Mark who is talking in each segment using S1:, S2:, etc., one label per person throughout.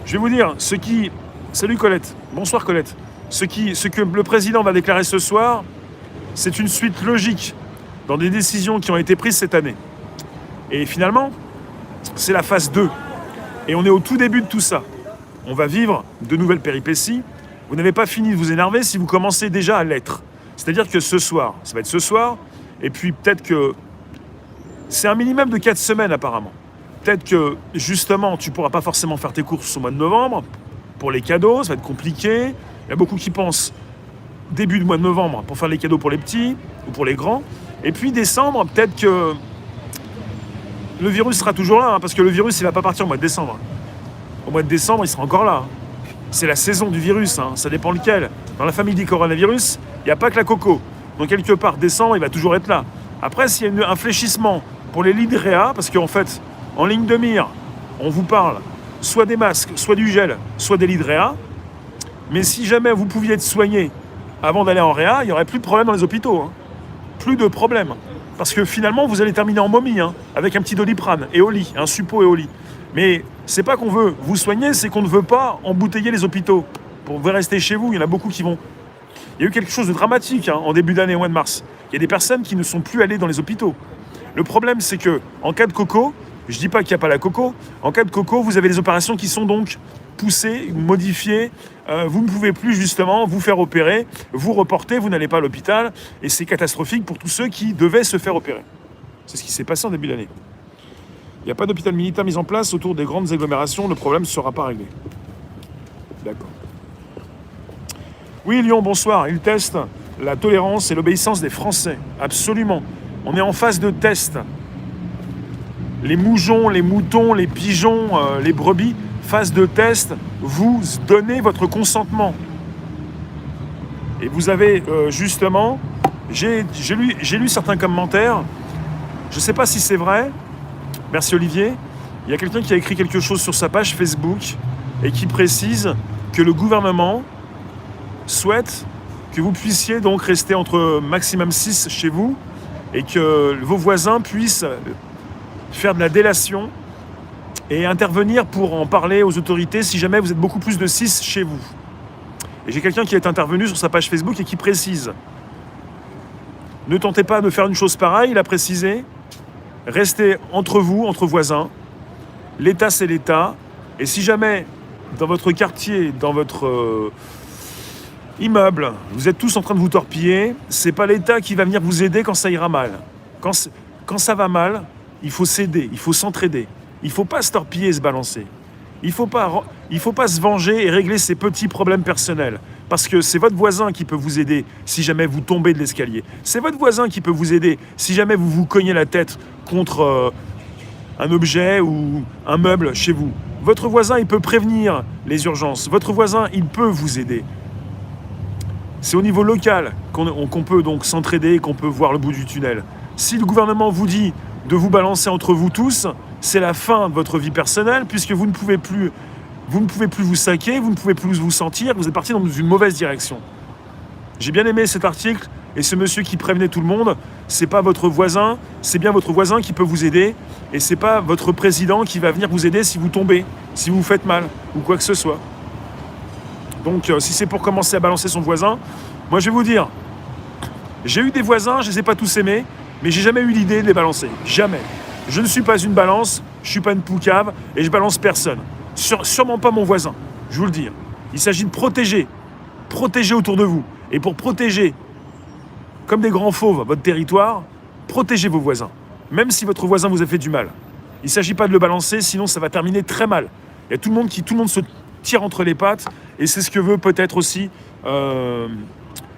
S1: Je vais vous dire, Salut Colette, bonsoir Colette. Ce que le président va déclarer ce soir, c'est une suite logique dans des décisions qui ont été prises cette année. Et finalement, c'est la phase 2. Et on est au tout début de tout ça. On va vivre de nouvelles péripéties. Vous n'avez pas fini de vous énerver si vous commencez déjà à l'être. C'est-à-dire que ce soir, ça va être ce soir, et puis peut-être que c'est un minimum de 4 semaines apparemment. Peut-être que justement, tu ne pourras pas forcément faire tes courses au mois de novembre. Pour les cadeaux, ça va être compliqué. Il y a beaucoup qui pensent début du mois de novembre pour faire les cadeaux pour les petits ou pour les grands. Et puis décembre, peut-être que le virus sera toujours là, parce que le virus, il ne va pas partir au mois de décembre. Au mois de décembre, il sera encore là. C'est la saison du virus, ça dépend lequel. Dans la famille des coronavirus, il n'y a pas que la coco. Donc quelque part, décembre, il va toujours être là. Après, s'il y a un fléchissement pour les lits de réa, parce qu'en fait, en ligne de mire, on vous parle soit des masques, soit du gel, soit des lits de réa. Mais si jamais vous pouviez être soigné avant d'aller en réa, il n'y aurait plus de problème dans les hôpitaux. Plus de problème. Parce que finalement, vous allez terminer en momie, avec un petit Doliprane et au lit, un suppo et au lit. Mais c'est pas qu'on veut vous soigner, c'est qu'on ne veut pas embouteiller les hôpitaux. Vous rester chez vous, il y en a beaucoup qui vont. Il y a eu quelque chose de dramatique en début d'année, au mois de mars. Il y a des personnes qui ne sont plus allées dans les hôpitaux. Le problème, c'est que en cas de coco, je dis pas qu'il n'y a pas la coco, en cas de coco, vous avez des opérations qui sont donc poussées, modifiées. Vous ne pouvez plus justement vous faire opérer, vous reporter, vous n'allez pas à l'hôpital, et c'est catastrophique pour tous ceux qui devaient se faire opérer. C'est ce qui s'est passé en début d'année. Il n'y a pas d'hôpital militaire mis en place autour des grandes agglomérations, le problème ne sera pas réglé. D'accord. Oui, Lyon, bonsoir. Il teste la tolérance et l'obéissance des Français. Absolument. On est en phase de test. Les moujons, les moutons, les pigeons, les brebis, phase de test, vous donnez votre consentement. Et vous avez justement, j'ai lu certains commentaires, je ne sais pas si c'est vrai, merci Olivier, il y a quelqu'un qui a écrit quelque chose sur sa page Facebook et qui précise que le gouvernement souhaite que vous puissiez donc rester entre maximum 6 chez vous et que vos voisins puissent faire de la délation et intervenir pour en parler aux autorités si jamais vous êtes beaucoup plus de 6 chez vous. Et j'ai quelqu'un qui est intervenu sur sa page Facebook et qui précise « Ne tentez pas de faire une chose pareille », il a précisé, « Restez entre vous, entre voisins. L'État, c'est l'État. Et si jamais, dans votre quartier, dans votre immeuble, vous êtes tous en train de vous torpiller, c'est pas l'État qui va venir vous aider quand ça ira mal. Quand ça va mal, il faut s'aider, il faut s'entraider. Il ne faut pas se torpiller et se balancer. Il ne faut pas se venger et régler ses petits problèmes personnels. Parce que c'est votre voisin qui peut vous aider si jamais vous tombez de l'escalier. C'est votre voisin qui peut vous aider si jamais vous vous cognez la tête contre un objet ou un meuble chez vous. Votre voisin, il peut prévenir les urgences. Votre voisin, il peut vous aider. C'est au niveau local qu'on peut donc s'entraider et qu'on peut voir le bout du tunnel. Si le gouvernement vous dit de vous balancer entre vous tous, c'est la fin de votre vie personnelle puisque vous ne pouvez plus vous saquer, vous ne pouvez plus vous sentir, vous êtes parti dans une mauvaise direction. J'ai bien aimé cet article et ce monsieur qui prévenait tout le monde, c'est pas votre voisin, c'est bien votre voisin qui peut vous aider et c'est pas votre président qui va venir vous aider si vous tombez, si vous vous faites mal ou quoi que ce soit. Donc si c'est pour commencer à balancer son voisin, moi je vais vous dire, j'ai eu des voisins, je ne les ai pas tous aimés, mais j'ai jamais eu l'idée de les balancer. Jamais. Je ne suis pas une balance, je ne suis pas une poucave et je balance personne. Sûrement pas mon voisin, je vous le dis. Il s'agit de protéger autour de vous. Et pour protéger, comme des grands fauves, votre territoire, protégez vos voisins. Même si votre voisin vous a fait du mal. Il ne s'agit pas de le balancer, sinon ça va terminer très mal. Il y a tout le monde se tire entre les pattes et c'est ce que veut peut-être aussi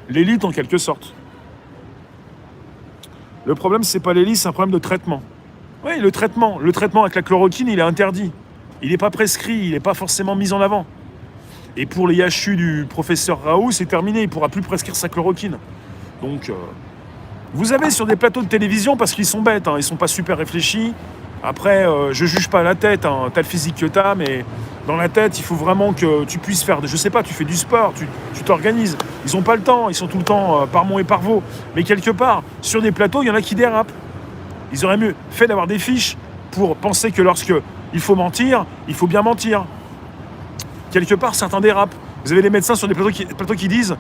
S1: l'élite en quelque sorte. Le problème, c'est pas l'élite, c'est un problème de traitement. Oui, le traitement avec la chloroquine, il est interdit. Il n'est pas prescrit, il n'est pas forcément mis en avant. Et pour les IHU du professeur Raoult, c'est terminé, il ne pourra plus prescrire sa chloroquine. Donc, vous avez sur des plateaux de télévision, parce qu'ils sont bêtes, ils ne sont pas super réfléchis. Après, je ne juge pas la tête, t'as le physique que t'as, mais dans la tête, il faut vraiment que tu puisses faire, je sais pas, tu fais du sport, tu t'organises. Ils n'ont pas le temps, ils sont tout le temps par Mont et par Vaux. Mais quelque part, sur des plateaux, il y en a qui dérapent. Ils auraient mieux fait d'avoir des fiches pour penser que lorsque il faut mentir, il faut bien mentir. quelque part, certains dérapent. Vous avez des médecins sur des plateaux qui disent